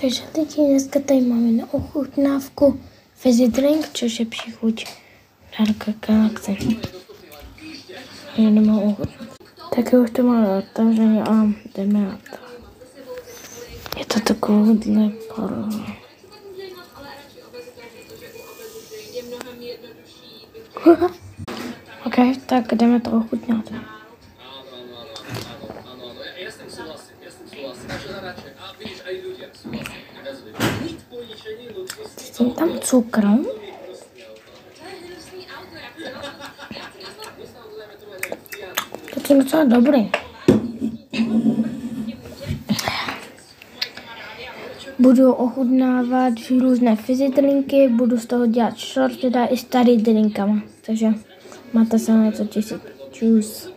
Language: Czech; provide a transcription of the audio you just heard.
Takže lidi, dneska tady máme na ochutnávku fizzy drink, což je příchuť Dark Galaxy. Jdeme ochutnat. Tak už to máme otevřené a jdeme na to. Je to takovouhle barvu. OK, tak jdeme to ochutnat. Cítím tam cukr. To je docela dobrý. Budu ochutnávat různé fizzy drinky, budu z toho dělat short, teda i s tady drinkama. Takže máte se na něco těšit. Čus.